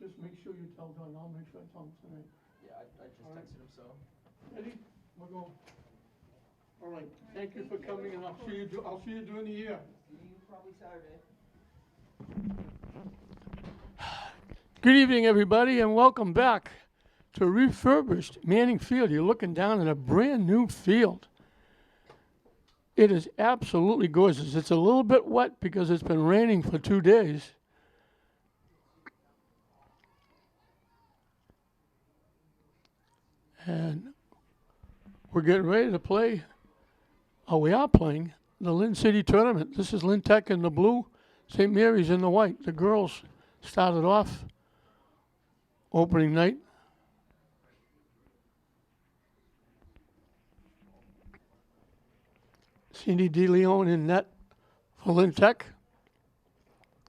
just make sure you tell John, I'll make sure I tell him tonight. Yeah, I just All right. texted him, so. Eddie, we'll go. All right, thank you for coming, and I'll see you during the year. See you probably Saturday. Good evening, everybody, and welcome back to refurbished Manning Field. You're looking down at a brand new field. It is absolutely gorgeous. It's a little bit wet because it's been raining for 2 days. And we're getting ready to play, we are playing the Lynn City Tournament. This is Lynn Tech in the blue, St. Mary's in the white. The girls started off opening night. Cindy DeLeon in net for Lynn Tech.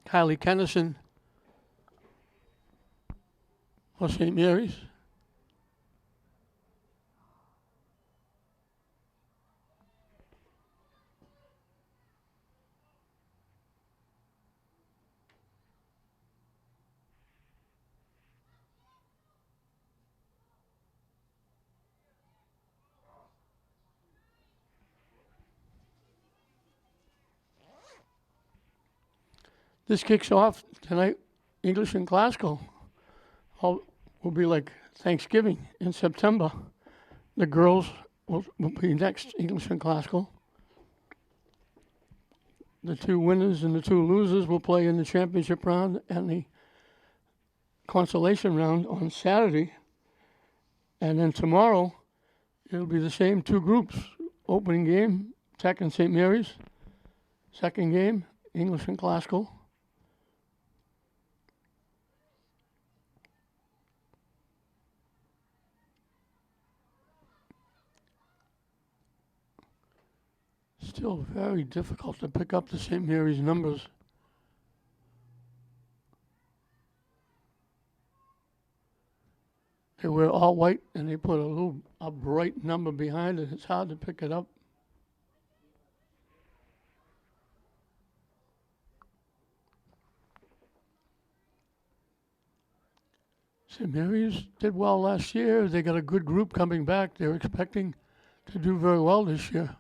Kylie Kennison for St. Mary's. This kicks off tonight, English and Classical. Will be like Thanksgiving in September. The girls will be next, English and Classical. The two winners and the two losers will play in the championship round and the consolation round on Saturday. And then tomorrow, it'll be the same two groups. Opening game, Tech and St. Mary's. Second game, English and Classical. Still very difficult to pick up the St. Mary's numbers. They wear all white and they put a bright number behind it. It's hard to pick it up. St. Mary's did well last year. They got a good group coming back. They're expecting to do very well this year.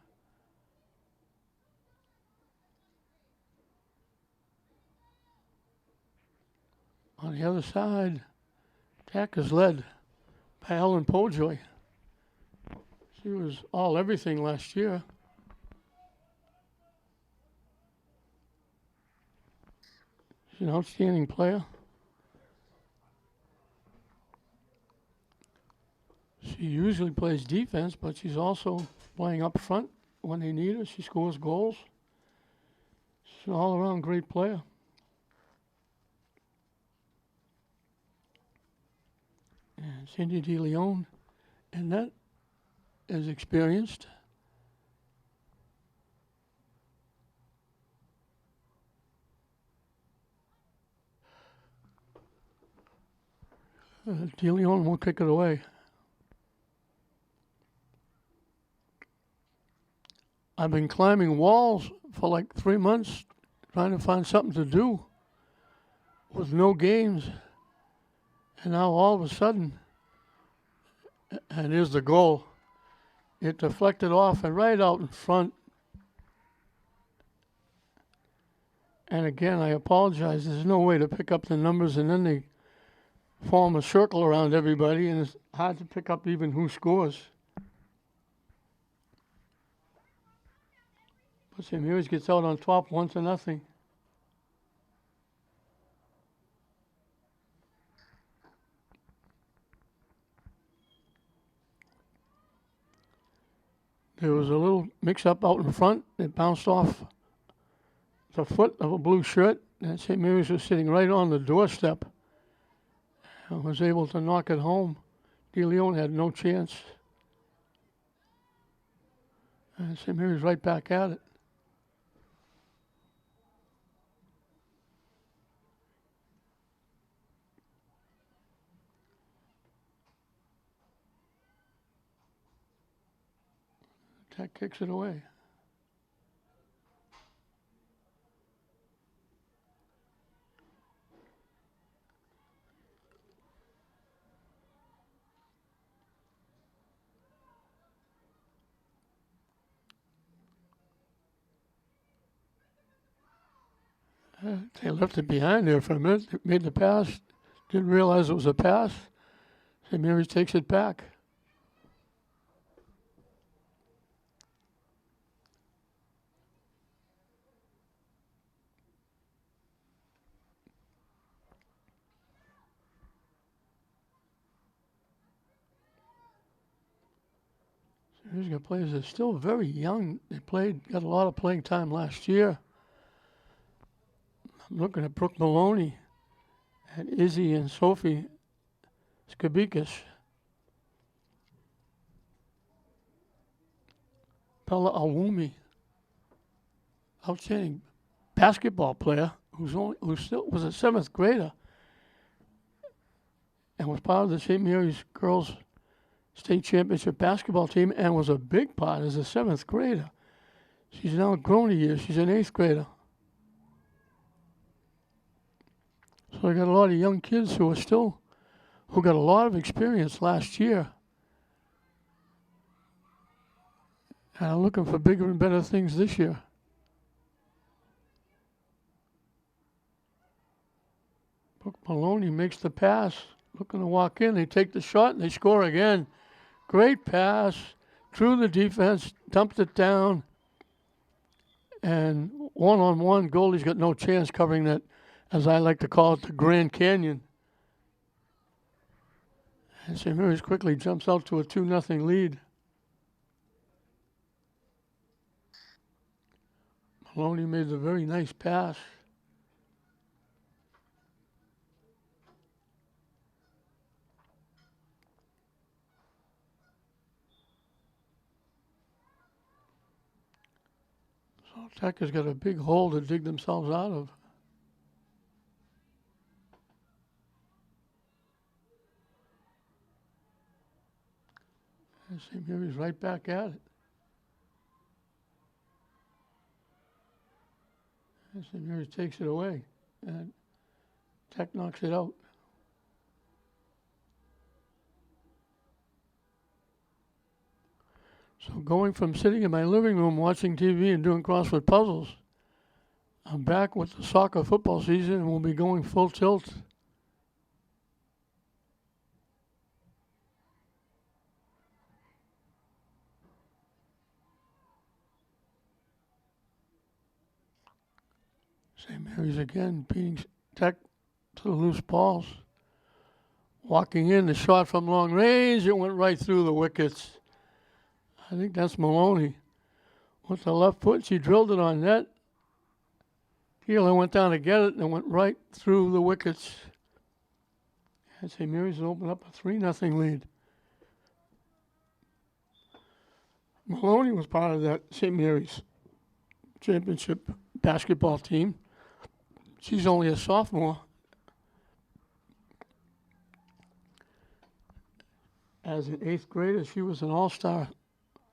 On the other side, Tech is led by Ellen Pojoy. She was all everything last year. She's an outstanding player. She usually plays defense, but she's also playing up front when they need her. She scores goals. She's an all-around great player. And Cindy DeLeon, and that is experienced. DeLeon will kick it away. I've been climbing walls for like 3 months, trying to find something to do with no games. And now all of a sudden, and here's the goal. It deflected off and right out in front. And again, I apologize. There's no way to pick up the numbers, and then they form a circle around everybody, and it's hard to pick up even who scores. But St. Mary's gets out on top 1-0. There was a little mix-up out in front. It bounced off the foot of a blue shirt, and St. Mary's was sitting right on the doorstep and was able to knock it home. DeLeon had no chance. And St. Mary's right back at it. Tech kicks it away. They left it behind there for a minute. They made the pass. Didn't realize it was a pass. St. Mary's takes it back. St. Mary's got players that are still very young. They got a lot of playing time last year. I'm looking at Brooke Maloney and Izzy and Sophie Skabikas. Bella Awumi, outstanding basketball player who still was a seventh grader and was part of the St. Mary's girls state championship basketball team and was a big part as a seventh grader. She's now grown a year. She's an eighth grader. So I got a lot of young kids who got a lot of experience last year. And I'm looking for bigger and better things this year. Brooke Maloney makes the pass, looking to walk in. They take the shot and they score again. Great pass, through the defense, dumped it down. And one-on-one, goalie's got no chance covering that, as I like to call it, the Grand Canyon. And St. Mary's quickly jumps out to a 2-0 lead. Maloney made a very nice pass. So Tech has got a big hole to dig themselves out of. And St. Mary's right back at it. And St. Mary's takes it away. And Tech knocks it out. So going from sitting in my living room watching TV and doing crossword puzzles, I'm back with the soccer football season and we'll be going full tilt. St. Mary's again beating Tech to the loose balls. Walking in, the shot from long range, it went right through the wickets. I think that's Maloney. With the left foot, she drilled it on net. Keeler went down to get it and went right through the wickets. And St. Mary's has opened up a 3-0 lead. Maloney was part of that St. Mary's championship basketball team. She's only a sophomore. As an eighth grader, she was an all-star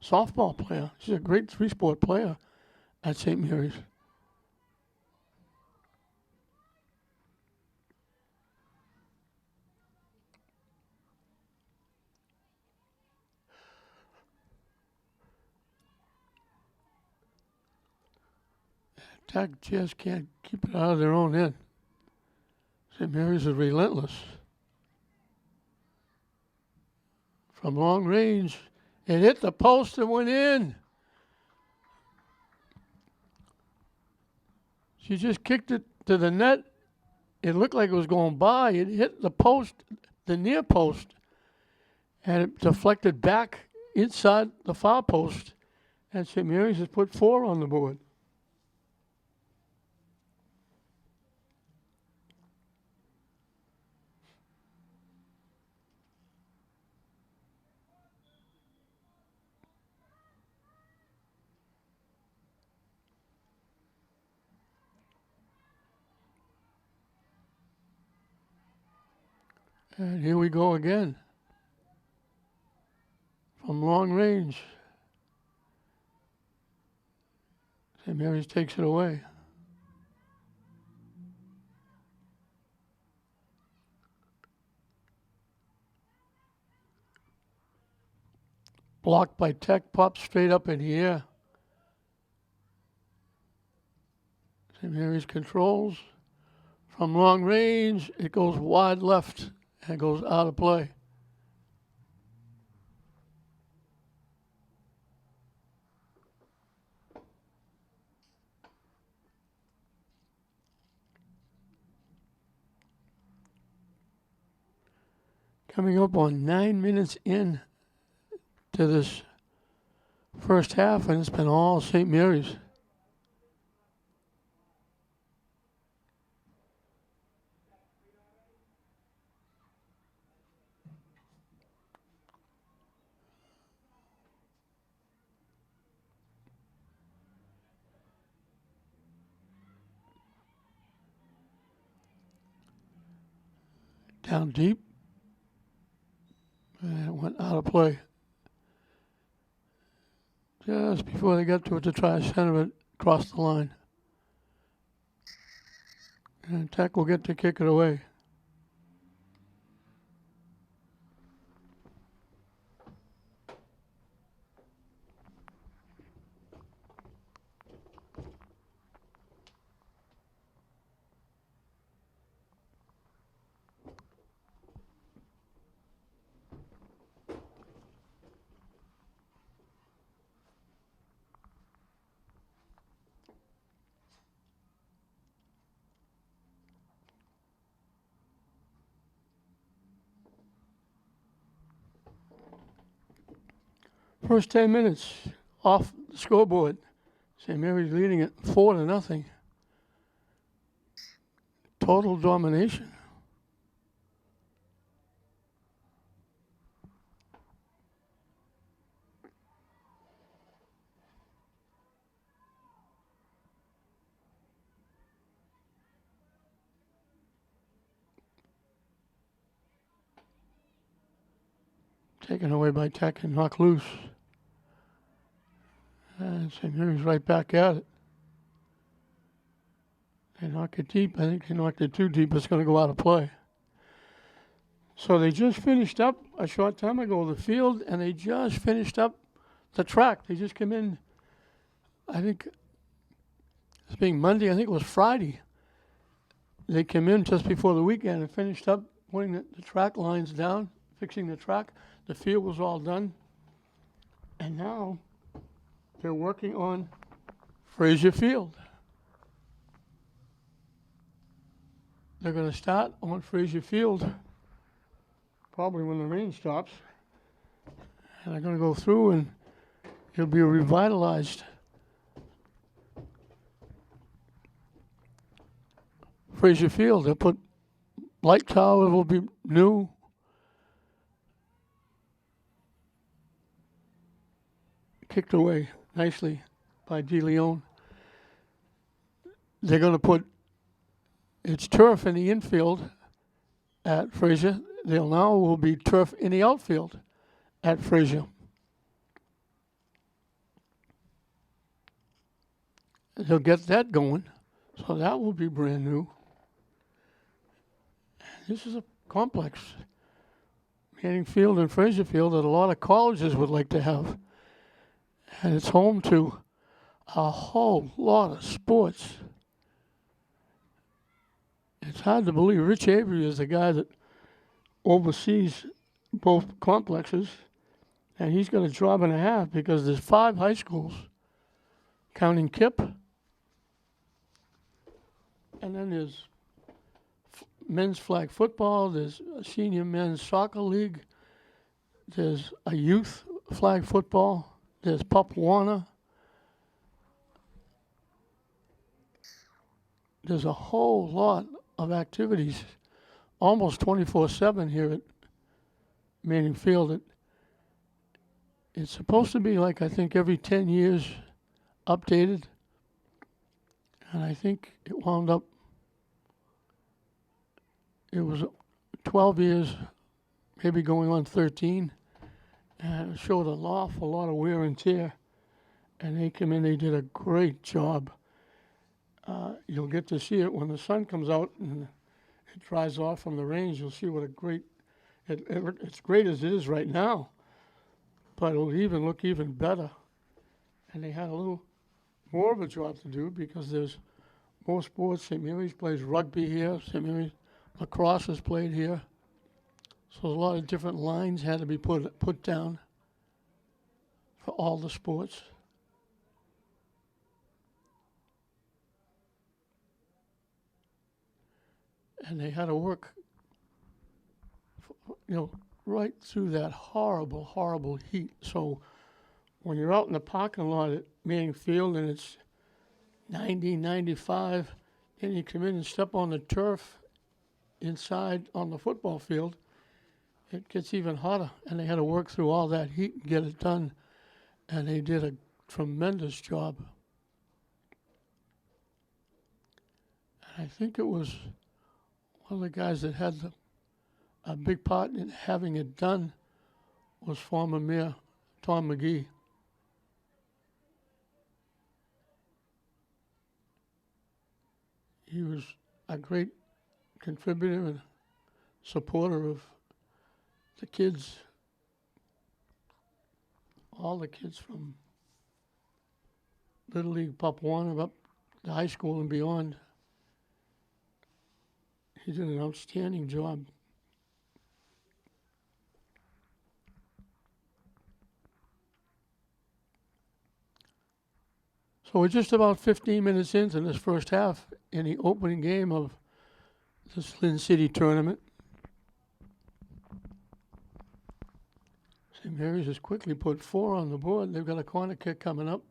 softball player. She's a great three-sport player at St. Mary's. Tech just can't keep it out of their own end. St. Mary's is relentless. From long range, it hit the post and went in. She just kicked it to the net. It looked like it was going by. It hit the post, the near post, and it deflected back inside the far post. And St. Mary's has put 4 on the board. And here we go again. From long range. St. Mary's takes it away. Blocked by Tech, pops straight up in the air. St. Mary's controls. From long range, it goes wide left and goes out of play. Coming up on 9 minutes in to this first half, and it's been all St. Mary's. Down deep, and it went out of play. Just before they got to it to try to center it across the line. And Tech will get to kick it away. First 10 minutes off the scoreboard. St. Mary's leading it 4-0. Total domination. Taken away by Tech and knocked loose. And St. Mary's right back at it. They knock it deep. I think they knocked it too deep. It's going to go out of play. So they just finished up a short time ago the field, and they just finished up the track. They just came in, I think, it's being Monday, I think it was Friday. They came in just before the weekend and finished up putting the track lines down, fixing the track. The field was all done. And now they're working on Fraser Field. They're going to start on Fraser Field probably when the rain stops. And they're going to go through and it'll be revitalized. Fraser Field, they'll put light tower will be new. Kicked away nicely by De Leon. They're going to put its turf in the infield at Fraser. They'll now will be turf in the outfield at Fraser. They'll get that going, so that will be brand new. This is a complex, Manning Field and Fraser Field, that a lot of colleges would like to have. And it's home to a whole lot of sports. It's hard to believe Rich Avery is the guy that oversees both complexes, and he's got a job and a half because there's 5 high schools, counting KIP, and then there's men's flag football, there's a senior men's soccer league, there's a youth flag football, there's Pup Warner. There's a whole lot of activities, almost 24/7 here at Manning Field. It's supposed to be like, I think, every 10 years updated. And I think it wound up, it was 12 years, maybe going on 13. And it showed an awful lot of wear and tear. And they came in, they did a great job. You'll get to see it when the sun comes out and it dries off from the range. You'll see what a great, it's great as it is right now, but it'll even look even better. And they had a little more of a job to do because there's more sports. St. Mary's plays rugby here. St. Mary's lacrosse is played here. So a lot of different lines had to be put down for all the sports. And they had to work, right through that horrible, horrible heat. So when you're out in the parking lot at Manning Field and it's 90, 95, then you come in and step on the turf inside on the football field, it gets even hotter. And they had to work through all that heat and get it done. And they did a tremendous job. And I think it was one of the guys that had a big part in having it done was former Mayor Tom McGee. He was a great contributor and supporter of the kids, all the kids from Little League Pop One up to high school and beyond. He did an outstanding job. So we're just about 15 minutes into this first half in the opening game of this Lynn City tournament. St. Mary's has quickly put 4 on the board. They've got a corner kick coming up.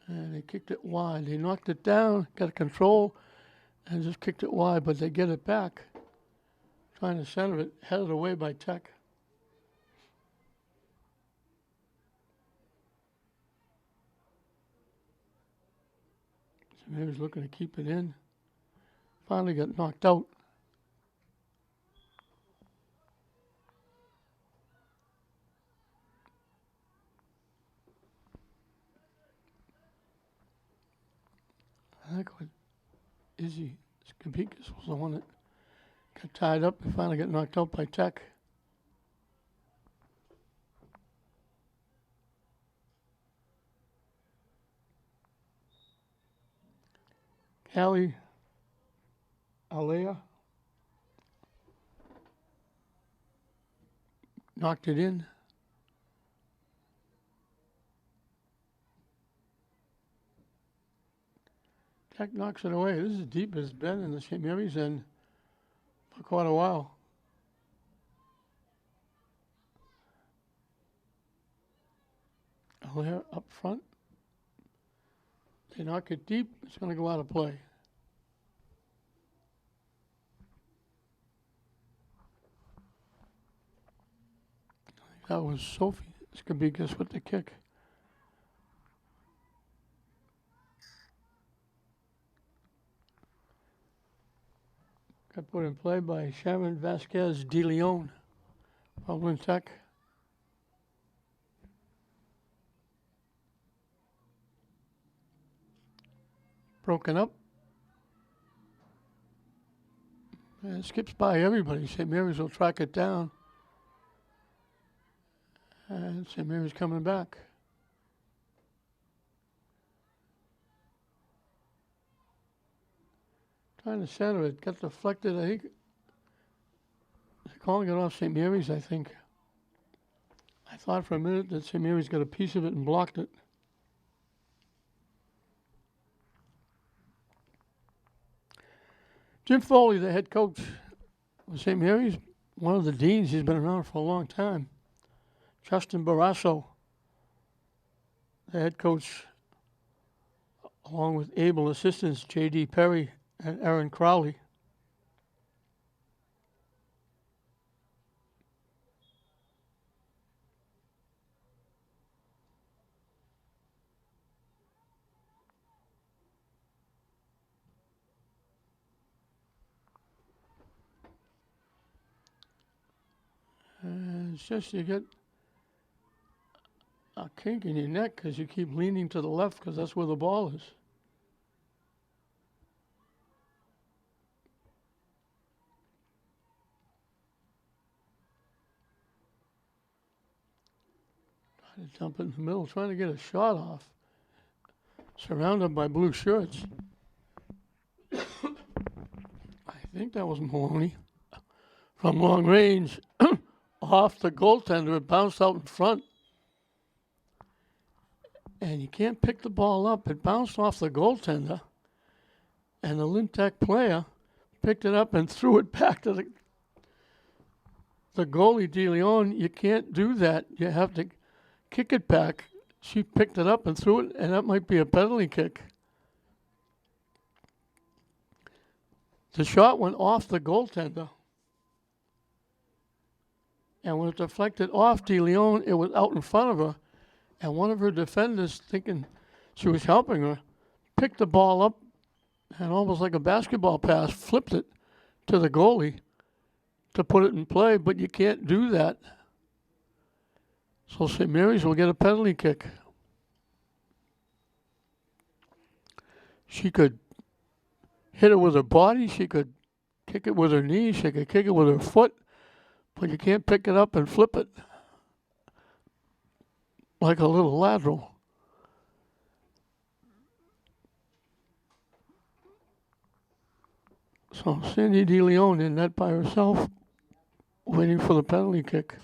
And they kicked it wide. They knocked it down, got control, and just kicked it wide, but they get it back. Trying to center it, headed away by Tech. St. Mary's looking to keep it in. Finally got knocked out. I think what Izzy Skabikis was the one that got tied up and finally got knocked out by Tech. Callie Alea knocked it in. Tech knocks it away. This is as deep as it's been in the St. Mary's end for quite a while. Alea up front. They knock it deep. It's going to go out of play. That was Sophie Skabikis with the kick. Got put in play by Sharon Vasquez de Leon of Lynn Tech. Broken up. And it skips by everybody. St. Mary's will track it down. And St. Mary's coming back. Trying to center it. Got deflected. I think they're calling it off St. Mary's, I think. I thought for a minute that St. Mary's got a piece of it and blocked it. Jim Foley, the head coach of St. Mary's, one of the deans. He's been around for a long time. Justin Barrasso, the head coach, along with able assistants J.D. Perry and Aaron Crowley. And it's just you get a kink in your neck because you keep leaning to the left because that's where the ball is. Trying to jump in the middle, trying to get a shot off. Surrounded by blue shirts. I think that was Maloney. From long range, off the goaltender, it bounced out in front. And you can't pick the ball up. It bounced off the goaltender. And the Lynn Tech player picked it up and threw it back to the goalie, DeLeon. You can't do that. You have to kick it back. She picked it up and threw it, and that might be a penalty kick. The shot went off the goaltender. And when it deflected off DeLeon, it was out in front of her. And one of her defenders, thinking she was helping her, picked the ball up and almost like a basketball pass, flipped it to the goalie to put it in play, but you can't do that. So St. Mary's will get a penalty kick. She could hit it with her body, she could kick it with her knee, she could kick it with her foot, but you can't pick it up and flip it like a little lateral. So Sandy DeLeon in net by herself, waiting for the penalty kick.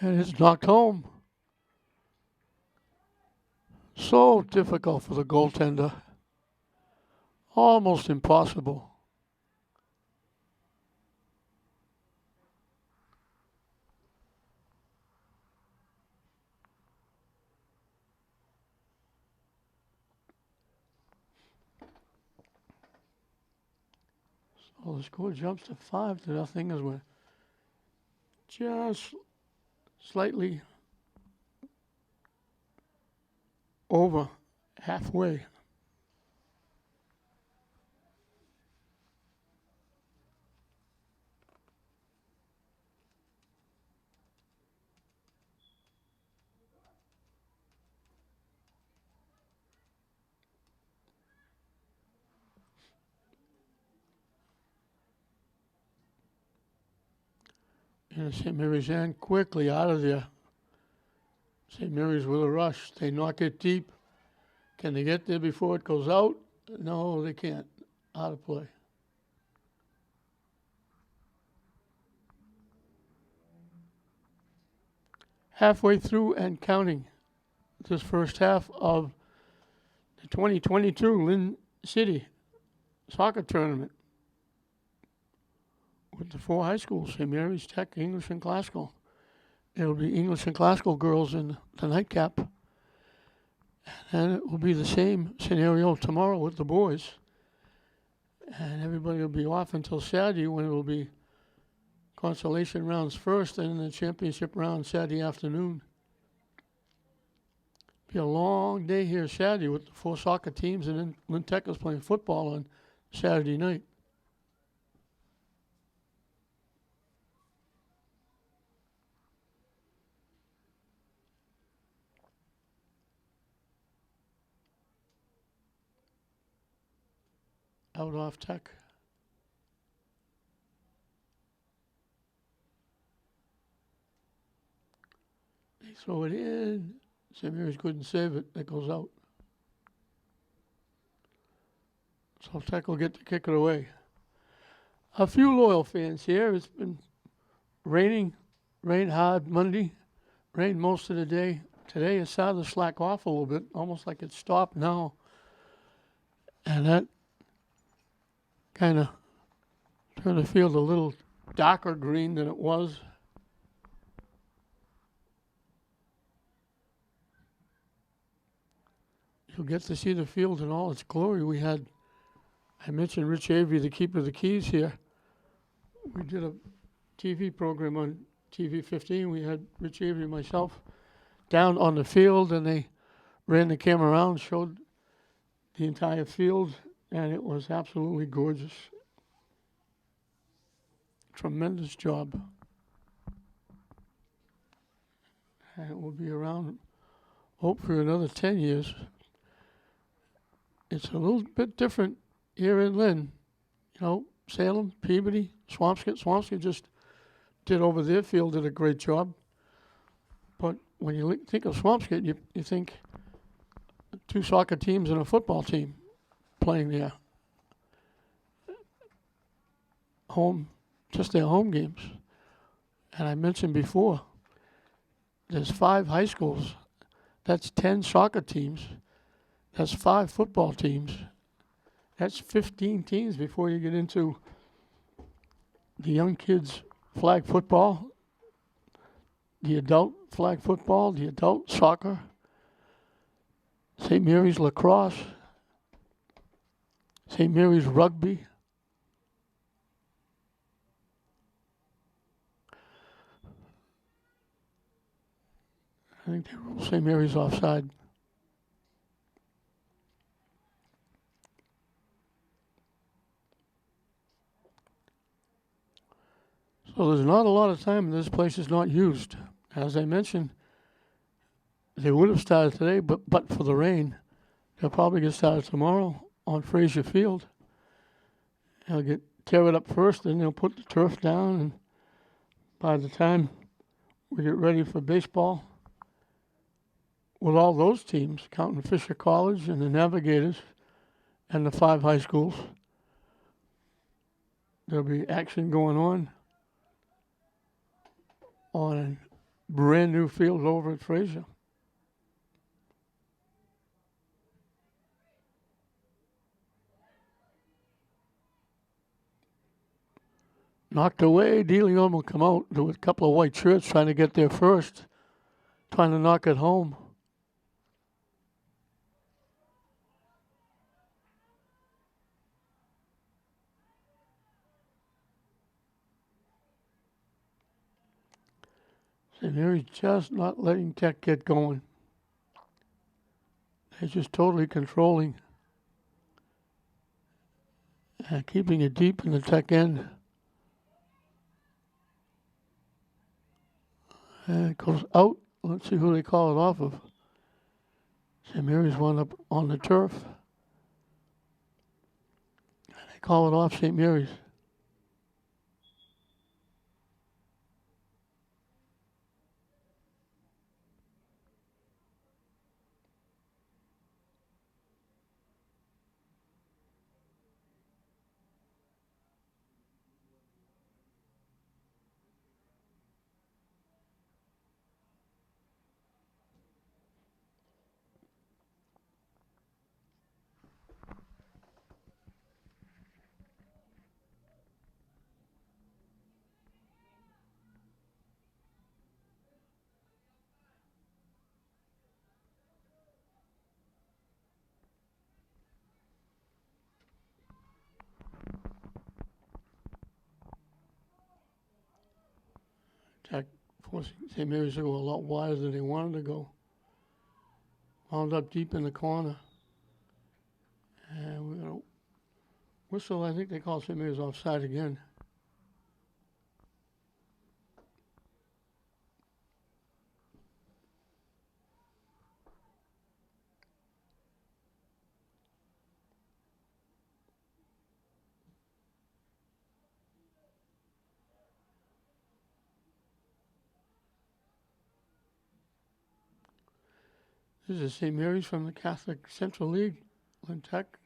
And it's knocked home. So difficult for the goaltender. Almost impossible. So the score jumps to 5-0 as we're just slightly over halfway. And St. Mary's Ann quickly out of there. St. Mary's with a rush. They knock it deep. Can they get there before it goes out? No, they can't. Out of play. Halfway through and counting this first half of the 2022 Lynn City Soccer Tournament with the 4 high schools, St. Mary's, Tech, English, and Classical. It'll be English and Classical girls in the nightcap. And it will be the same scenario tomorrow with the boys. And everybody will be off until Saturday when it will be consolation rounds first and then the championship round Saturday afternoon. Be a long day here Saturday with the 4 soccer teams, and then Lynn Tech is playing football on Saturday night. Out off Tech. They throw it in. St. Mary's couldn't save it. That goes out. So Tech will get to kick it away. A few loyal fans here. It's been raining, rained hard Monday, rained most of the day. Today it started to slack off a little bit, almost like it stopped now. And that kind of turned the field a little darker green than it was. You'll get to see the field in all its glory. I mentioned Rich Avery, the keeper of the keys here. We did a TV program on TV 15. We had Rich Avery and myself down on the field, and they ran the camera around, showed the entire field, and it was absolutely gorgeous. Tremendous job. And it will be around hope for another 10 years. It's a little bit different here in Lynn. You know, Salem, Peabody, Swampscott. Swampscott just did over their field, did a great job. But when you think of Swampscott, you think 2 soccer teams and a football team playing their their home games. And I mentioned before, there's 5 high schools. That's 10 soccer teams. That's 5 football teams. That's 15 teams before you get into the young kids' flag football, the adult flag football, the adult soccer, St. Mary's lacrosse, St. Mary's rugby. I think they ruled St. Mary's offside. So there's not a lot of time, and this place is not used. As I mentioned, they would have started today, but for the rain, they'll probably get started tomorrow on Fraser Field. They'll tear it up first, then they'll put the turf down, and by the time we get ready for baseball, with all those teams, counting Fisher College and the Navigators and the 5 high schools, there'll be action going on a brand new field over at Fraser. Knocked away, De Leon will come out with a couple of white shirts trying to get there first, trying to knock it home. St. Mary's just not letting Tech get going. They're just totally controlling and keeping it deep in the Tech end. And it goes out. Let's see who they call it off of. St. Mary's wound up on the turf. And they call it off St. Mary's. Tech forcing St. Mary's to go a lot wider than they wanted to go. Wound up deep in the corner. And we're going to whistle. I think they call St. Mary's offside again. This is St. Mary's from the Catholic Central League, Lynn Tech.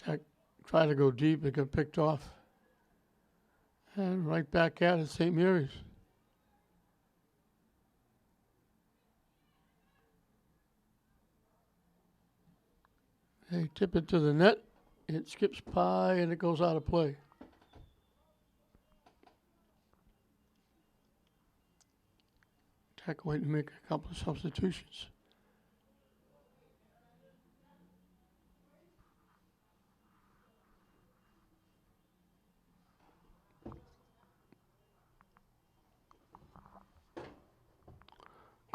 Tech tried to go deep, it got picked off. And right back at it, St. Mary's. They tip it to the net, it skips by, and it goes out of play. Tech went to make a couple of substitutions.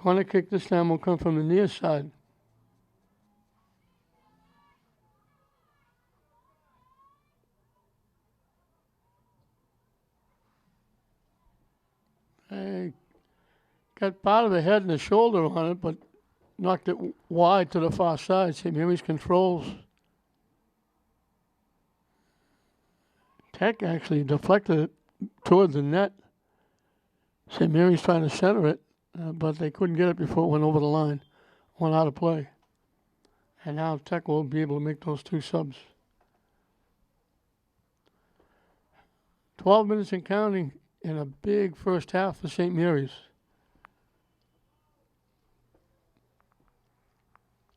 Corner kick this time will come from the near side. They got part of the head and the shoulder on it, but knocked it wide to the far side. St. Mary's controls. Tech actually deflected it toward the net. St. Mary's trying to center it, but they couldn't get it before it went over the line. Went out of play. And now Tech will be able to make those two subs. 12 minutes and counting in a big first half for St. Mary's.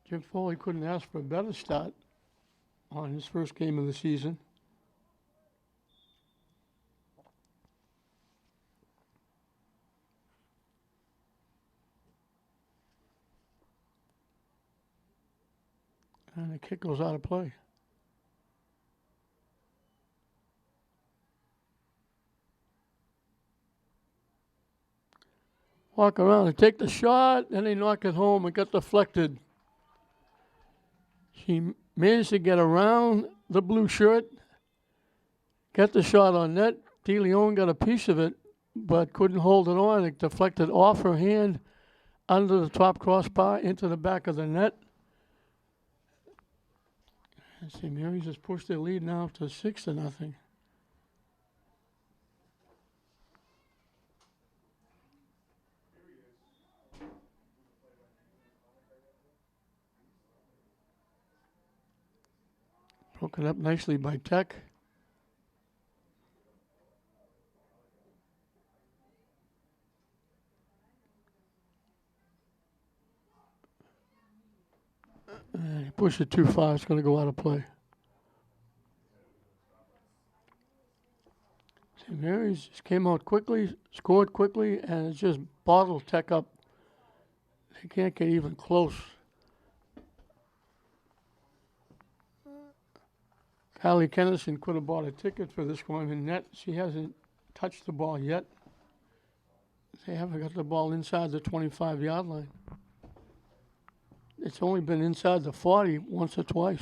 Jim Foley couldn't ask for a better start on his first game of the season. And the kick goes out of play. Walk around and take the shot, and they knock it home. It got deflected. She managed to get around the blue shirt, get the shot on net. DeLeon got a piece of it, but couldn't hold it on. It deflected off her hand under the top crossbar into the back of the net. And St. Mary's has pushed their lead now to 6-0. Broken up nicely by Tech. And he pushed it too far. It's going to go out of play. St. Mary's just came out quickly, scored quickly, and it just bottled Tech up. They can't get even close. Kylie Kennison could have bought a ticket for this one in net. She hasn't touched the ball yet. They haven't got the ball inside the 25-yard line. It's only been inside the 40 once or twice.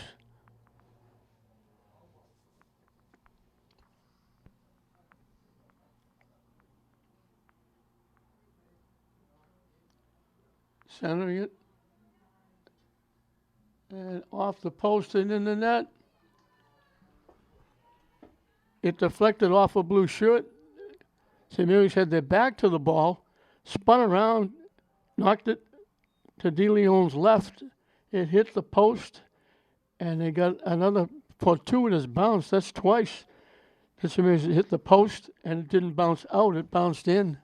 Centering it. And off the post and in the net. It deflected off a blue shirt. St. Mary's had their back to the ball, spun around, knocked it to DeLeon's left. It hit the post, and they got another fortuitous bounce. That's twice. St. Mary's hit the post, and it didn't bounce out. It bounced in.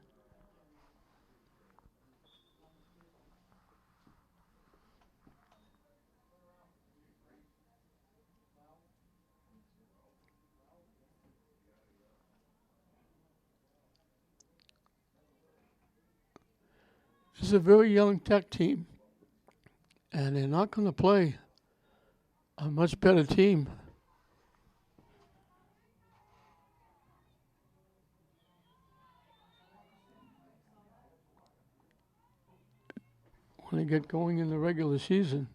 This is a very young Tech team, and they're not going to play a much better team. When they get going in the regular season.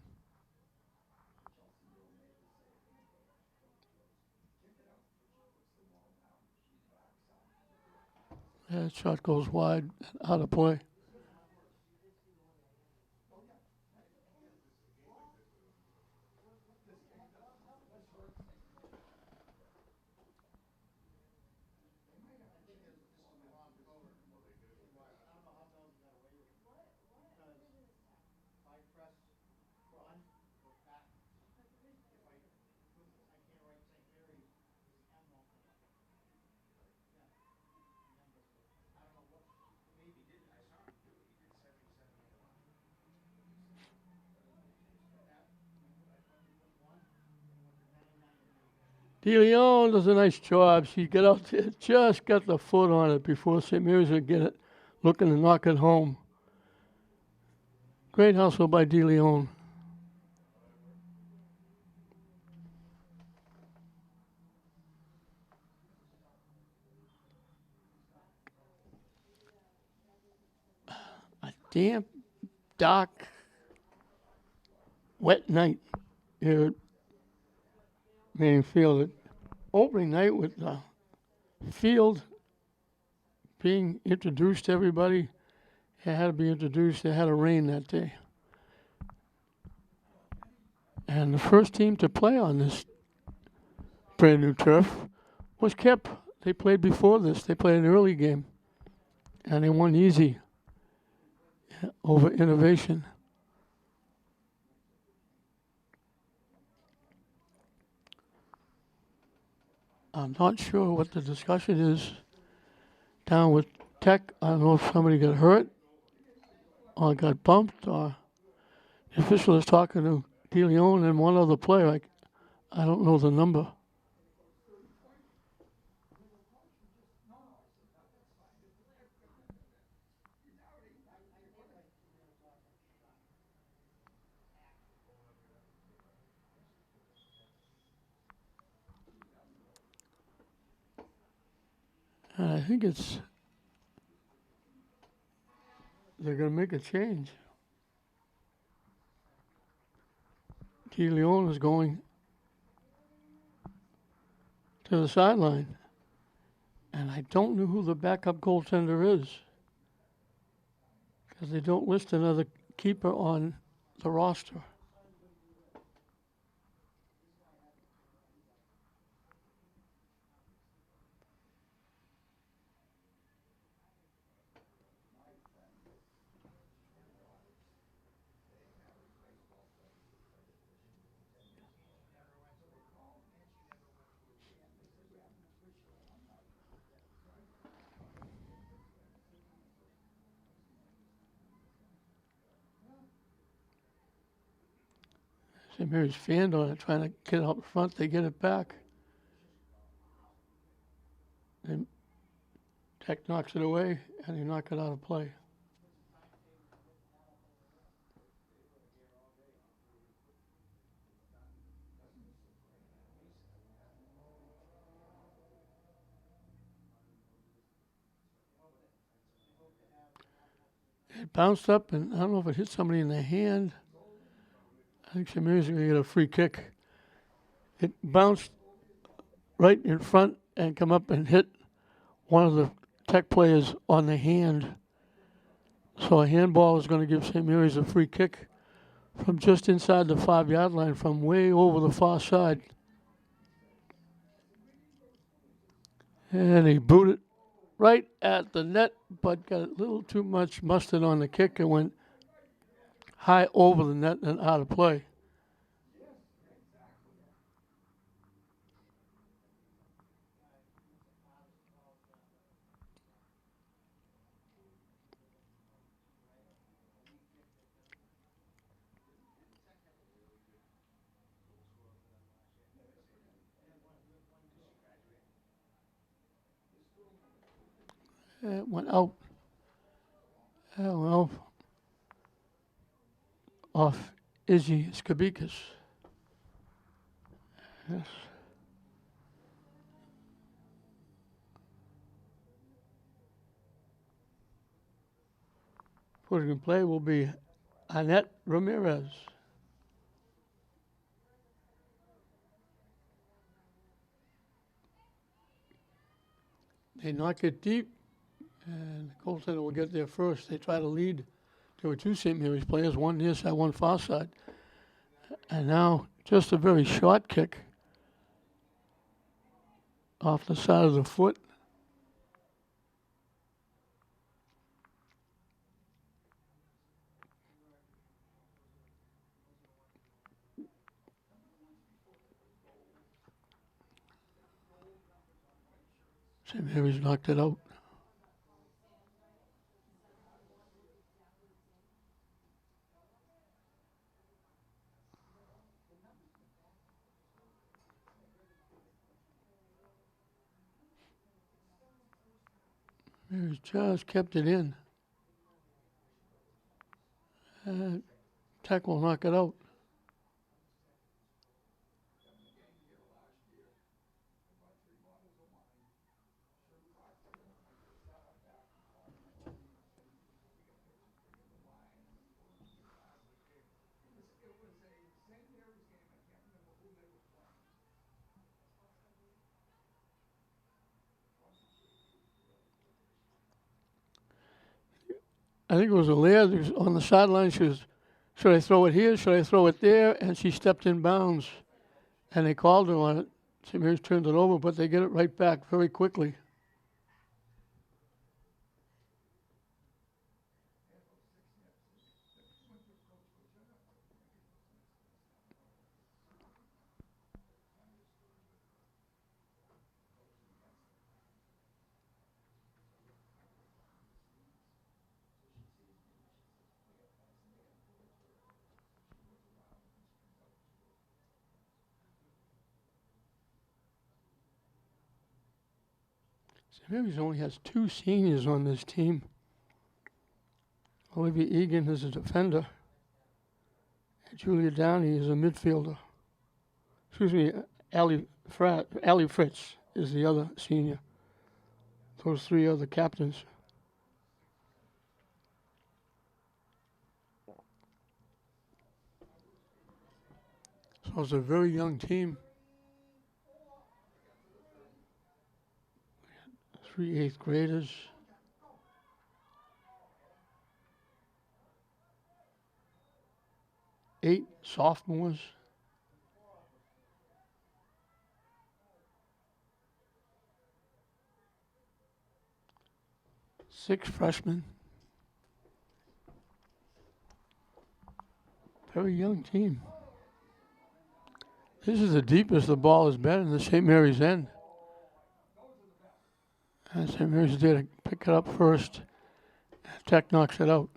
That shot goes wide, out of play. DeLeon does a nice job. She got out there, just got the foot on it before St. Mary's would get it, looking to knock it home. Great hustle by DeLeon. A damp dark, wet night here at Main Field. Opening night with the field being introduced to everybody. It had to be introduced. It had to rain that day. And the first team to play on this brand new turf was Kip. They played before this. They played an early game. And they won easy over Innovation. I'm not sure what the discussion is down with Tech. I don't know if somebody got hurt or got bumped, or the official is talking to DeLeon and one other player. I don't know the number. And I think they're going to make a change. DeLeon is going to the sideline. And I don't know who the backup goaltender is, because they don't list another keeper on the roster. St. Mary's fanned on it, trying to get out front. They get it back. And Tech knocks it away, and they knock it out of play. It bounced up, and I don't know if it hit somebody in the hand. I think St. Mary's going to get a free kick. It bounced right in front and come up and hit one of the Tech players on the hand. So a handball is going to give St. Mary's a free kick from just inside the 5-yard line, from way over the far side. And he booted right at the net, but got a little too much mustard on the kick and went high over the net and out of play. It went out. Well, off Izzy Skabikas. Yes. Putting in play will be Annette Ramirez. They knock it deep, and the goaltender will get there first. They try to lead. There were two St. Mary's players, one near side, one far side. And now just a very short kick off the side of the foot. St. Mary's knocked it out. Mary's just kept it in. Tech will knock it out. I think it was a Laird who was on the sideline. She was, should I throw it here? Should I throw it there? And she stepped in bounds, and they called her on it. St. Mary's turned it over, but they get it right back very quickly. St. Mary's only has 2 seniors on this team. Olivia Egan is a defender. And Julia Downey is a midfielder. Excuse me, Allie Fritz is the other senior. Those 3 are the captains. So it's a very young team. 3 8th graders. 8 sophomores. 6 freshmen. Very young team. This is the deepest the ball has been in the St. Mary's end. And St. Mary's did to pick it up first. Tech knocks it out.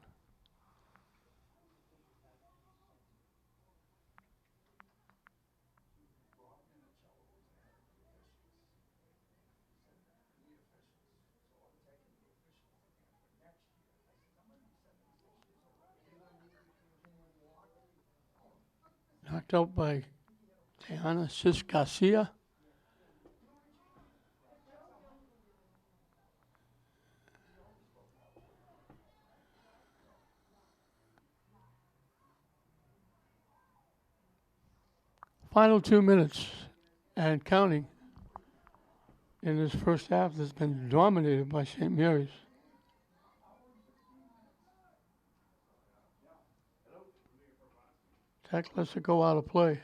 Knocked out by Diana Cis Garcia. Final 2 minutes and counting in this first half that's been dominated by St. Mary's. Tech lets it go out of play.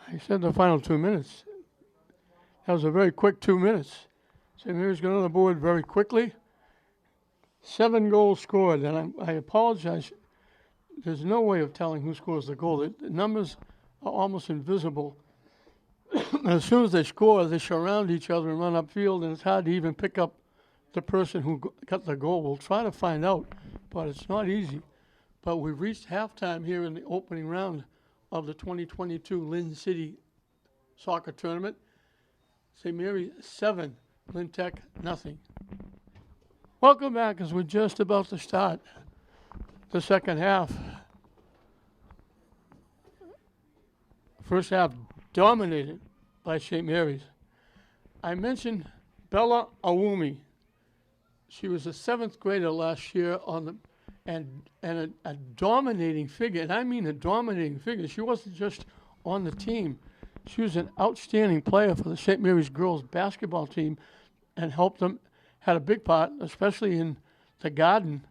I said the final 2 minutes. That was a very quick 2 minutes. St. Mary's got on the board very quickly. 7 goals scored, and I apologize. There's no way of telling who scores the goal. The numbers are almost invisible. As soon as they score, they surround each other and run upfield, and it's hard to even pick up the person who got the goal. We'll try to find out, but it's not easy. But we've reached halftime here in the opening round of the 2022 Lynn City Soccer Tournament. St. Mary 7, Lynn Tech nothing. Welcome back as we're just about to start the second half. First half dominated by St. Mary's. I mentioned Bella Awumi. She was a 7th grader last year on the and a dominating figure, and I mean a dominating figure. She wasn't just on the team. She was an outstanding player for the St. Mary's girls basketball team and helped them, had a big part, especially in the Garden,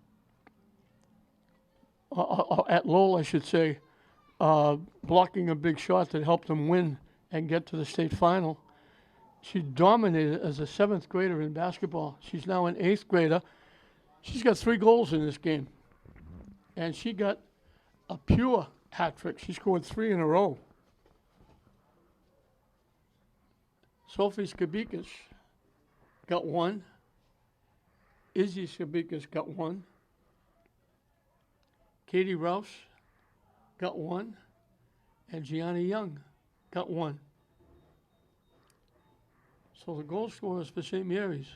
at Lowell, I should say, blocking a big shot that helped them win and get to the state final. She dominated as a 7th grader in basketball. She's now an 8th grader. She's got 3 goals in this game. And she got a pure hat trick. She scored 3 in a row. Sophie Skabikas got 1. Izzy Skabikas got 1. Katie Rouse got 1. And Gianna Young got 1. So the goal scorers for St. Mary's,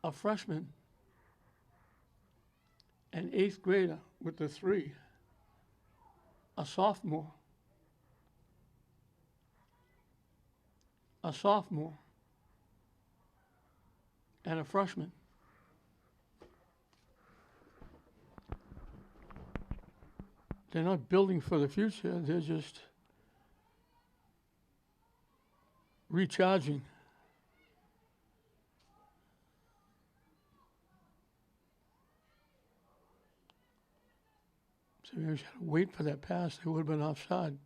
a freshman, an 8th grader with the 3, a sophomore, and a freshman. They're not building for the future, they're just recharging. So we just had to wait for that pass. They would have been offside.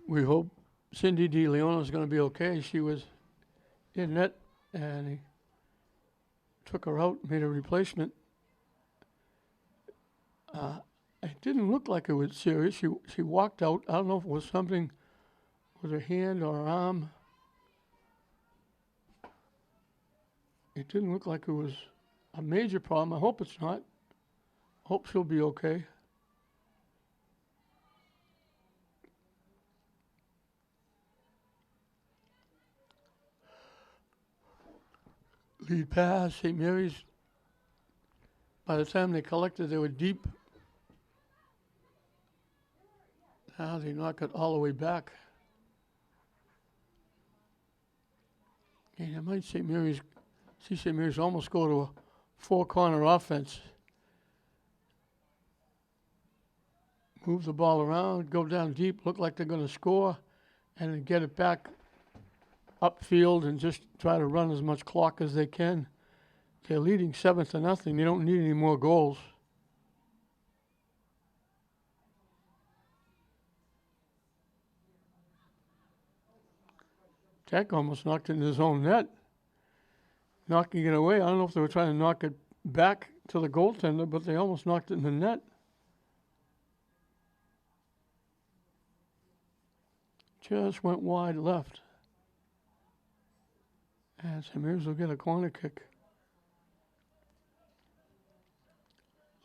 We hope Cindy De Leon is going to be okay. She was in net, and he took her out, made a replacement. It didn't look like it was serious. She walked out. I don't know if it was something with her hand or her arm. It didn't look like it was a major problem. I hope it's not. Hope she'll be okay. Lead pass, St. Mary's. By the time they collected, they were deep. Now they knock it all the way back. And I might St. Mary's almost go to a four-corner offense. Move the ball around, go down deep, look like they're going to score, and then get it back upfield and just try to run as much clock as they can. They're leading 7-0. They don't need any more goals. Tech almost knocked it in his own net, knocking it away. I don't know if they were trying to knock it back to the goaltender, but they almost knocked it in the net. Just went wide left. And St. Mary's will get a corner kick.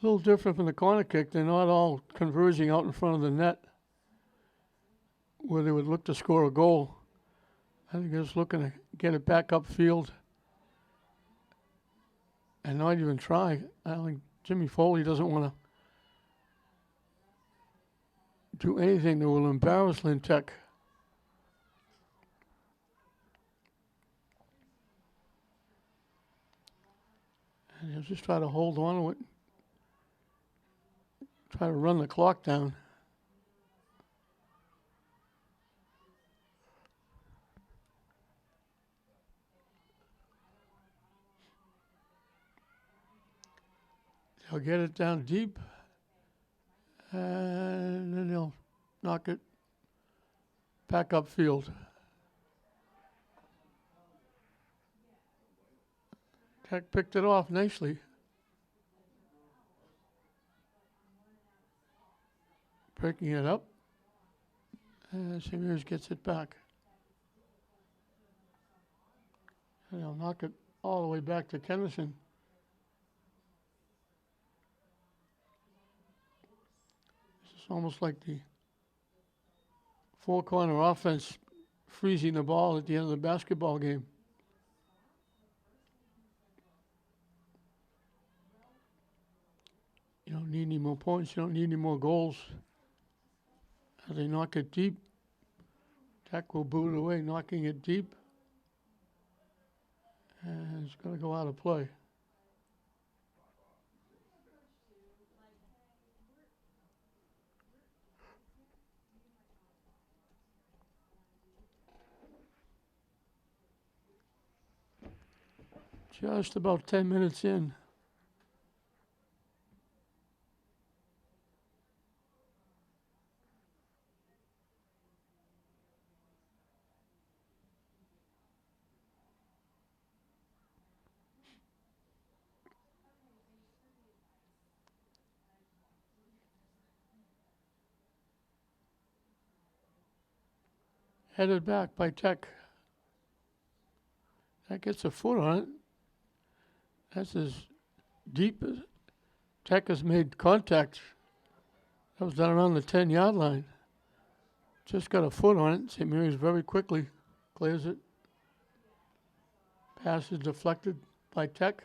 A little different from the corner kick. They're not all converging out in front of the net where they would look to score a goal. I think they're just looking to get it back upfield and not even try. I think Jimmy Foley doesn't want to do anything that will embarrass Lynn Tech. And he'll just try to hold on to it. Try to run the clock down. They'll get it down deep, and then they'll knock it back upfield. Tech picked it off nicely. Breaking it up, and St. Mary's gets it back. And they'll knock it all the way back to Kennison. It's almost like the four-corner offense freezing the ball at the end of the basketball game. You don't need any more points. You don't need any more goals. As they knock it deep, Tech will boot it away, knocking it deep. And it's going to go out of play. Just about 10 minutes in. Headed back by Tech. That gets a foot on it. That's as deep as Tech has made contact. That was done around the 10-yard line. Just got a foot on it. St. Mary's very quickly clears it. Pass is deflected by Tech.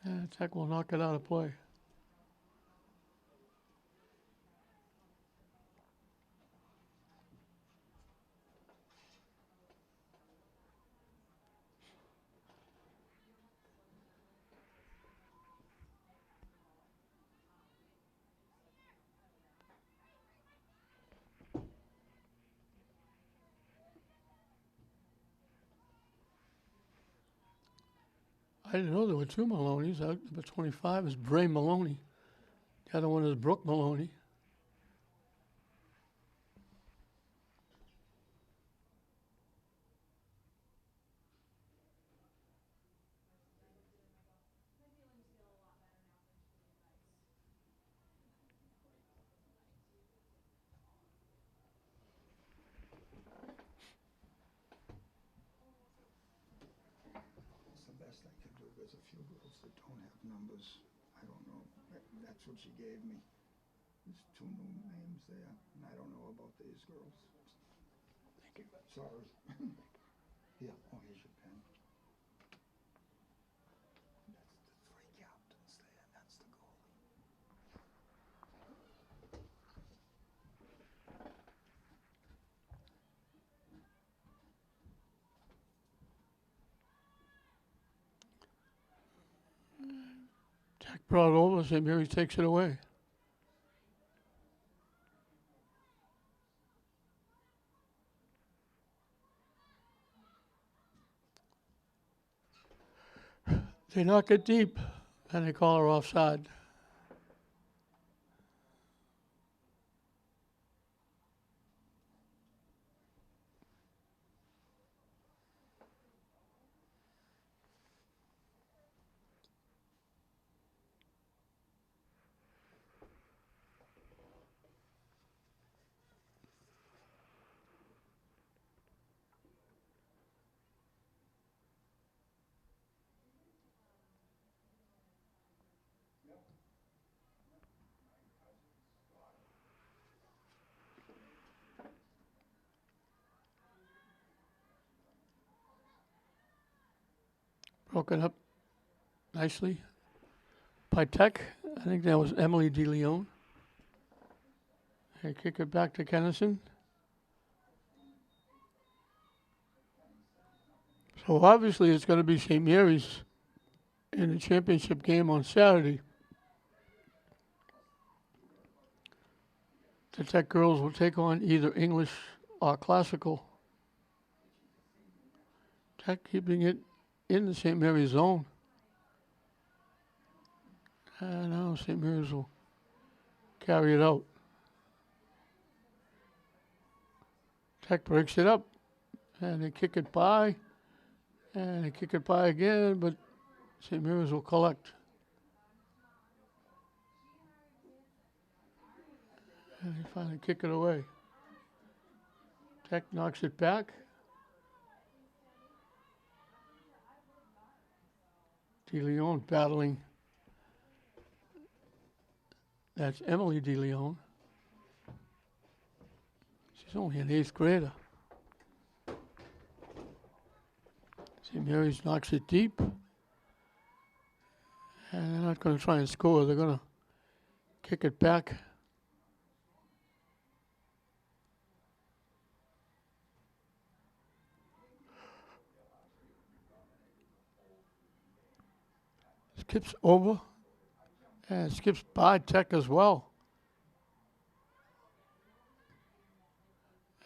And Tech will knock it out of play. I didn't know there were two Maloney's. Number 25 is Bray Maloney. The other one is Brooke Maloney. It's the best I could do. There's a few girls that don't have numbers. I don't know. That's what she gave me. There's two new names there, and I don't know about these girls. Thank you. Sorry. Here, oh, here's your pen. That's the three captains there. That's the goalie. Tech brought it over. St. Mary's takes it away. They knock it deep, and they call her offside. Broken up nicely by Tech. I think that was Emily DeLeon. They kick it back to Kennison. So obviously it's going to be St. Mary's in the championship game on Saturday. The Tech girls will take on either English or classical. Tech keeping it in the St. Mary's zone. And now St. Mary's will carry it out. Tech breaks it up, and they kick it by, and they kick it by again, but St. Mary's will collect. And they finally kick it away. Tech knocks it back. DeLeon battling. That's Emily DeLeon. She's only an 8th grader. St. Mary's knocks it deep. And they're not going to try and score. They're going to kick it back. Skips over. And skips by Tech as well.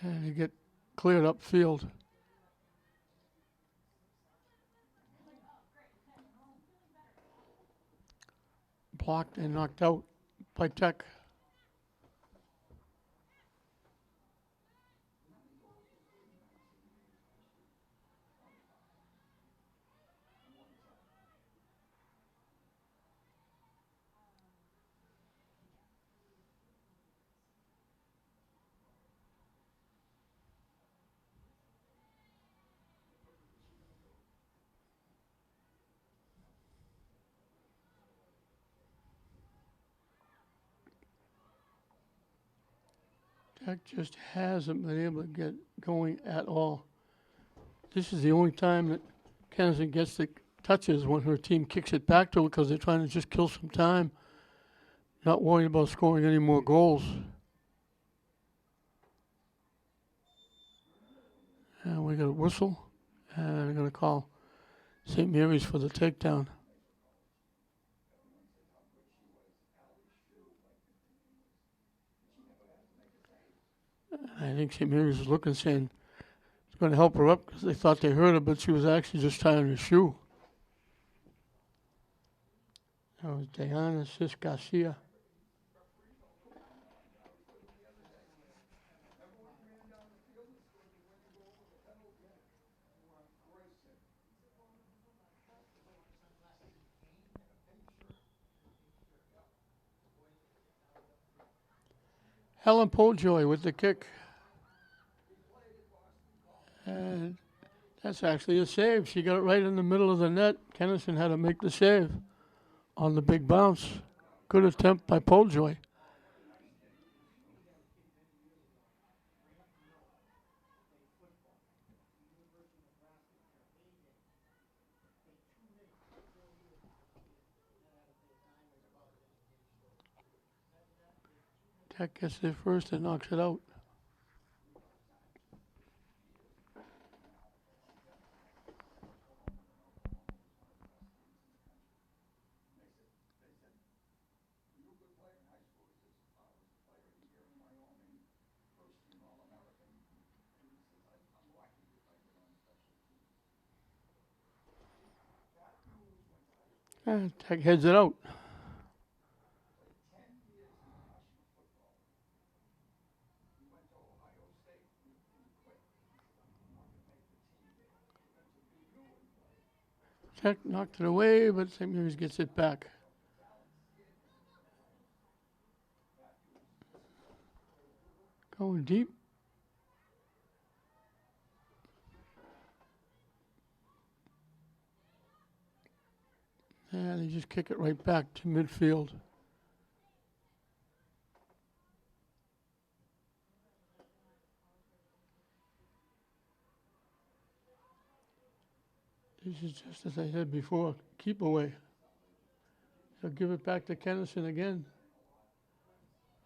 And they get cleared upfield. Blocked and knocked out by Tech. Tech just hasn't been able to get going at all. This is the only time that Kennison gets the touches when her team kicks it back to her because they're trying to just kill some time, not worrying about scoring any more goals. And we got a whistle, and they're going to call St. Mary's for the takedown. I think St. Mary's is looking, saying it's going to help her up because they thought they hurt her, but she was actually just tying her shoe. That was Diana Sis Garcia. Helen Poljoy with the kick. And that's actually a save. She got it right in the middle of the net. Kennison had to make the save on the big bounce. Good attempt by Poljoy. Tech gets there first and knocks it out. And Tech heads it out. Tech knocked it away, but St. Mary's gets it back. Going deep. And they just kick it right back to midfield. This is just as I said before, keep away. They'll give it back to Kennison again.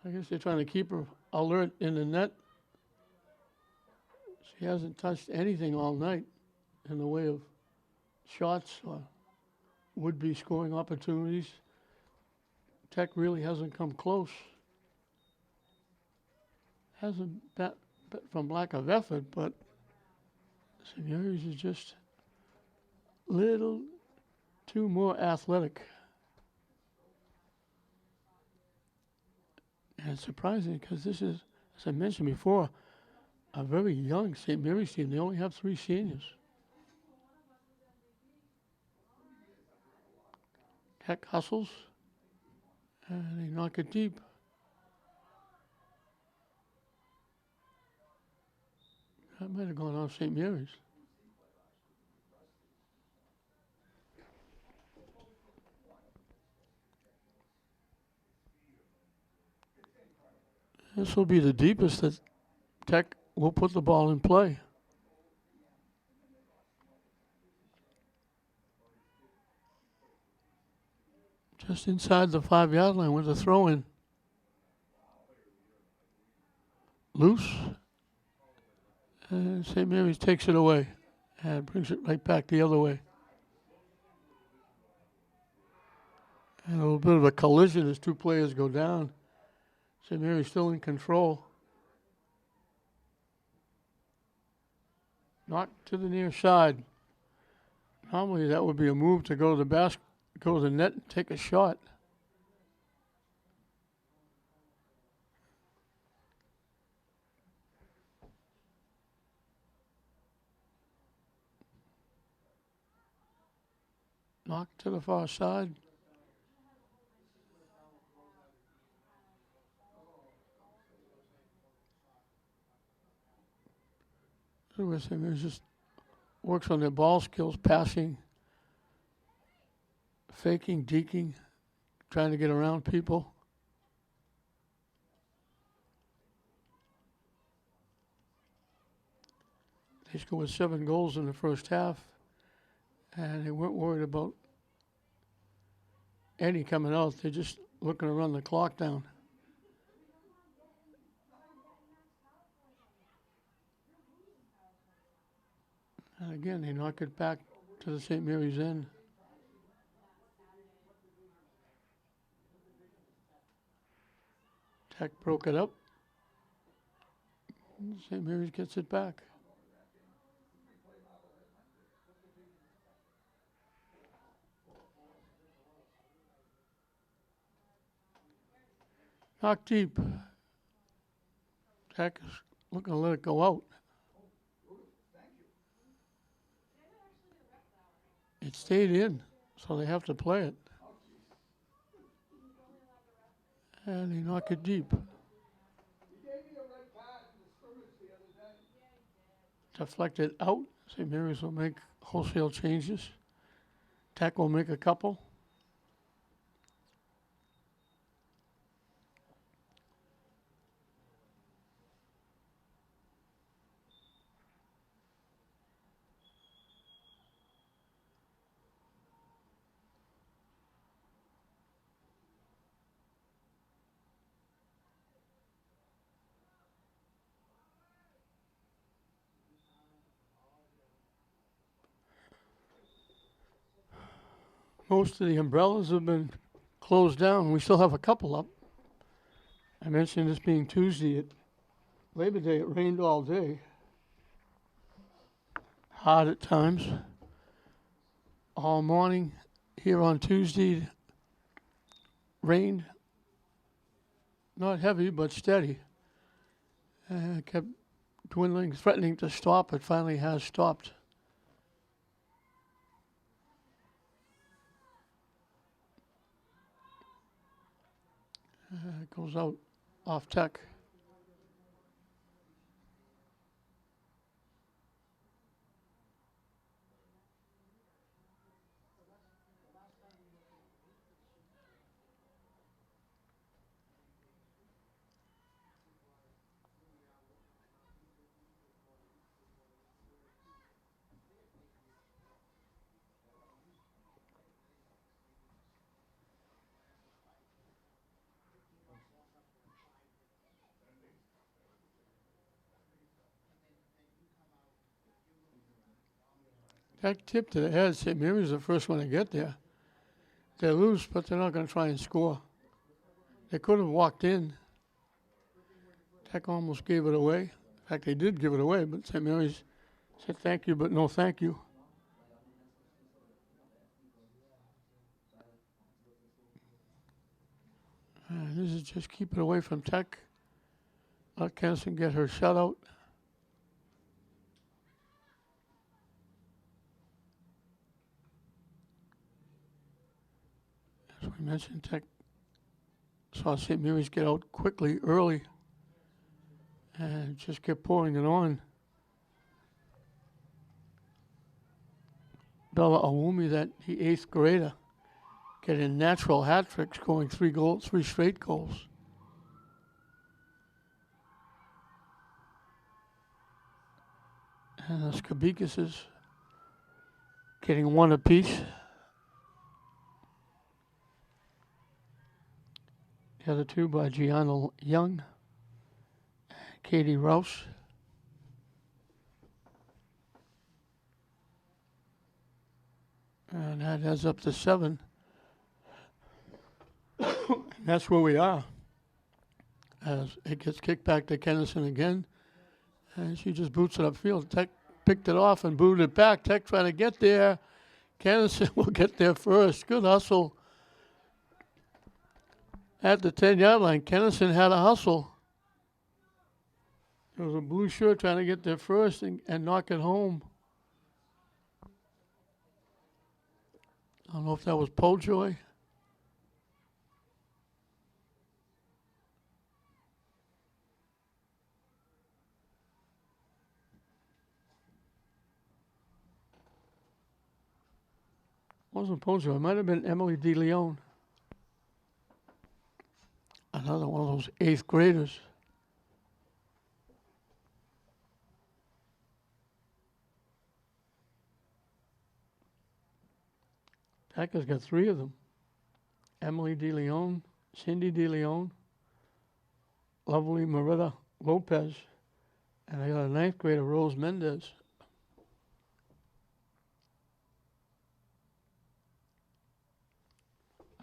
I guess they're trying to keep her alert in the net. She hasn't touched anything all night in the way of shots or would-be scoring opportunities. Tech really hasn't come close. Hasn't been from lack of effort, but St. Mary's is just a little too more athletic. And it's surprising because this is, as I mentioned before, a very young St. Mary's team. They only have 3 seniors. Heck hustles, and they knock it deep. That might have gone off St. Mary's. This will be the deepest that Tech will put the ball in play. Just inside the 5-yard line with a throw in. Loose. And St. Mary's takes it away and brings it right back the other way. And a little bit of a collision as 2 players go down. St. Mary's still in control. Knocked to the near side. Normally that would be a move to go to the go to the net and take a shot. Knocked to the far side. St. Mary's just works on their ball skills, passing, faking, deking, trying to get around people. They scored 7 goals in the first half, and they weren't worried about any coming out. They're just looking to run the clock down. And again, they knock it back to the St. Mary's end. Tech broke it up. St. Mary's gets it back. Knock deep. Tech is looking to let it go out. It stayed in, so they have to play it. And they knock it deep. Deflected out. St. Mary's will make wholesale changes. Tech will make a couple. Most of the umbrellas have been closed down. We still have a couple up. I mentioned this being Tuesday. At Labor Day, it rained all day. Hard at times. All morning here on Tuesday, rained. Not heavy, but steady. Kept dwindling, threatening to stop. It finally has stopped. It goes out off Tech. Tech tip to the head. St. Mary's the first one to get there. They're loose, but they're not going to try and score. They could have walked in. Tech almost gave it away. In fact, they did give it away, but St. Mary's said thank you, but no thank you. This is just keep it away from Tech. Let Kennison get her shutout. As we mentioned, Tech saw St. Mary's get out quickly, early, and just kept pouring it on. Bella Awumi, the 8th grader, getting natural hat tricks, scoring 3 straight goals. And the Skabikas getting 1 apiece. The other 2 by Gianna Young, Katie Rouse. And that adds up to 7. That's where we are. As it gets kicked back to Kennison again. And she just boots it upfield. Tech picked it off and booted it back. Tech trying to get there. Kennison will get there first. Good hustle. At the 10-yard line, Kennison had a hustle. There was a blue shirt trying to get there first and knock it home. I don't know if that was Pojoy. Wasn't Pojo. It might have been Emily DeLeon. Another one of those 8th graders. Tech has got 3 of them. Emily DeLeon, Cindy DeLeon, lovely Marita Lopez, and I got a 9th grader, Rose Mendez.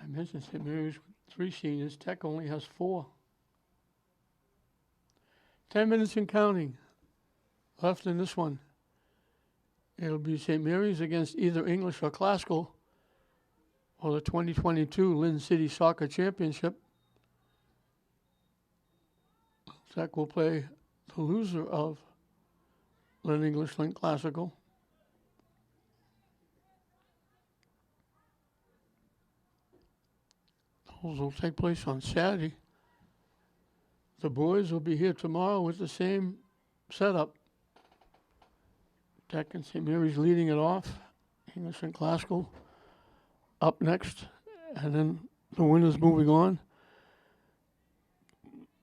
I mentioned St. Mary's with 3 seniors. Tech only has 4. 10 minutes and counting left in this one. It'll be St. Mary's against either English or Classical or the 2022 Lynn City Soccer Championship. Tech will play the loser of Lynn English Link Classical. Those will take place on Saturday. The boys will be here tomorrow with the same setup. Tech and St. Mary's leading it off. English and Classical up next. And then the winners moving on.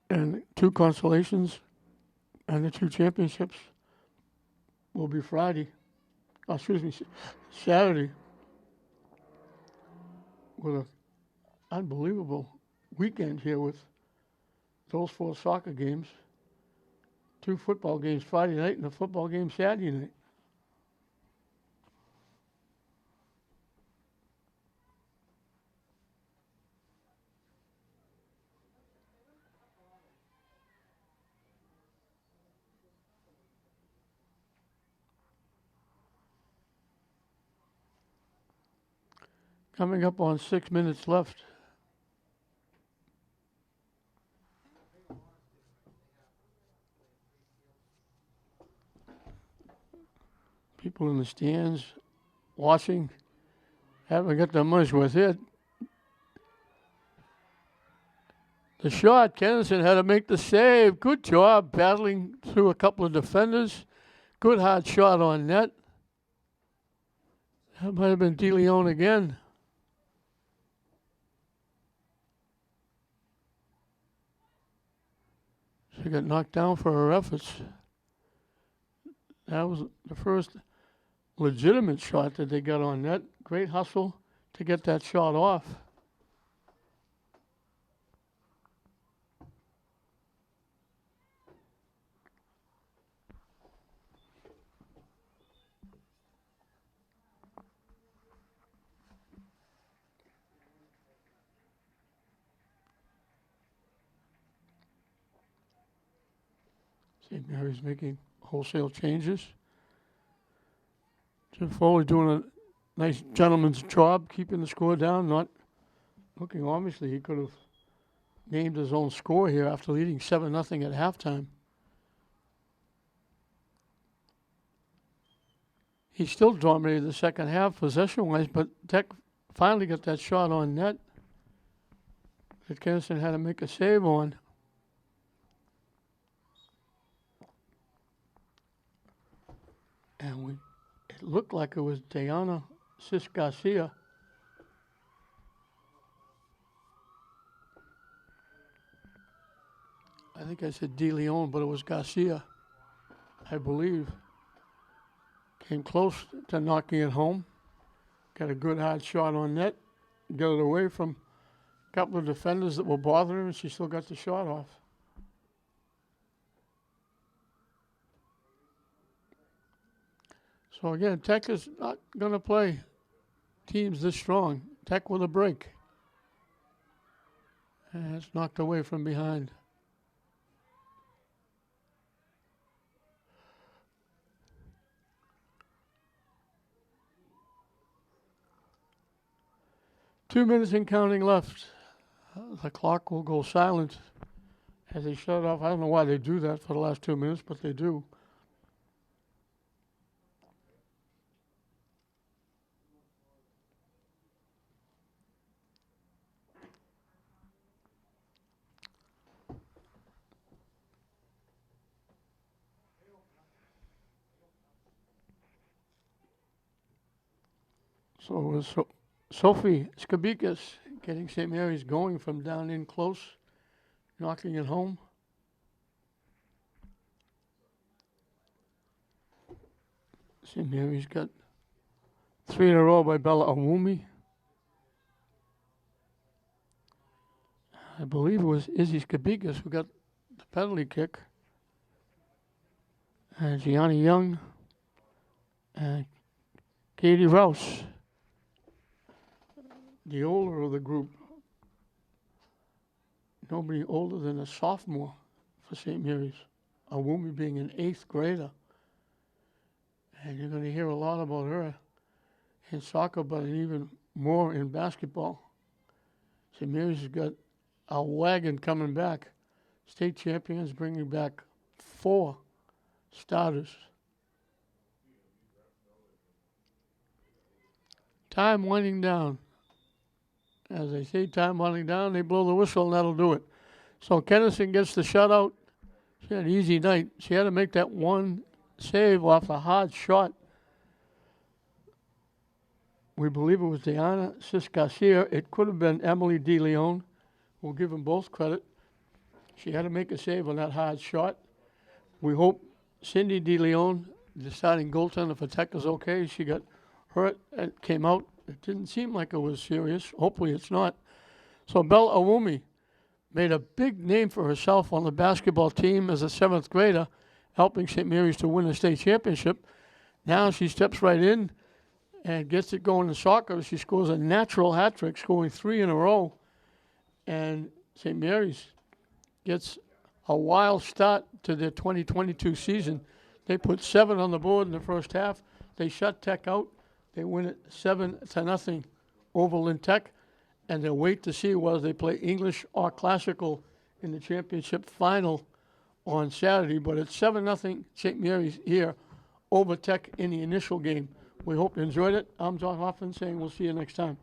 And 2 consolations and the 2 championships will be Saturday. With an unbelievable weekend here with those 4 soccer games, 2 football games Friday night and a football game Saturday night. Coming up on 6 minutes left. People in the stands watching haven't got their money's worth yet. The shot, Kennison had to make the save. Good job battling through a couple of defenders. Good hard shot on net. That might have been DeLeon again. She got knocked down for her efforts. That was the first legitimate shot that they got on net. Great hustle to get that shot off. St. Mary's making wholesale changes. Jim Foley doing a nice gentleman's job, keeping the score down, not looking, obviously, he could have named his own score here after leading 7-0 at halftime. He still dominated the second half possession-wise, but Tech finally got that shot on net that Kennison had to make a save on. And it looked like it was Diana Sis Garcia. I think I said DeLeon, but it was Garcia, I believe. Came close to knocking it home. Got a good hard shot on net. Got it away from a couple of defenders that were bothering her, and she still got the shot off. So again, Tech is not going to play teams this strong. Tech with a break. And it's knocked away from behind. Two minutes and counting left. The clock will go silent as they shut it off. I don't know why they do that for the last 2 minutes, but they do. So it was Sophie Skabikas getting St. Mary's going from down in close, knocking it home. St. Mary's got 3 in a row by Bella Awumi. I believe it was Izzy Skabikas who got the penalty kick. And Gianni Young and Katie Rouse, the older of the group. Nobody older than a sophomore for St. Mary's. Awumi being an 8th grader. And you're going to hear a lot about her in soccer, but even more in basketball. St. Mary's has got a wagon coming back. State champions, bringing back 4 starters. Time winding down. As they say, time winding down, they blow the whistle and that'll do it. So Kennison gets the shutout. She had an easy night. She had to make that one save off a hard shot. We believe it was Diana Ciscarcia. It could have been Emily DeLeon. We'll give them both credit. She had to make a save on that hard shot. We hope Cindy DeLeon, the starting goaltender for Tech, is okay. She got hurt and came out. It didn't seem like it was serious. Hopefully it's not. So Belle Awumi made a big name for herself on the basketball team as a 7th grader, helping St. Mary's to win a state championship. Now she steps right in and gets it going in soccer. She scores a natural hat trick, scoring 3 in a row. And St. Mary's gets a wild start to their 2022 season. They put 7 on the board in the first half. They shut Tech out. They win it 7-0 over Lynn Tech. And they'll wait to see whether they play English or Classical in the championship final on Saturday. But it's 7-0 St. Mary's here over Tech in the initial game. We hope you enjoyed it. I'm John Hoffman saying we'll see you next time.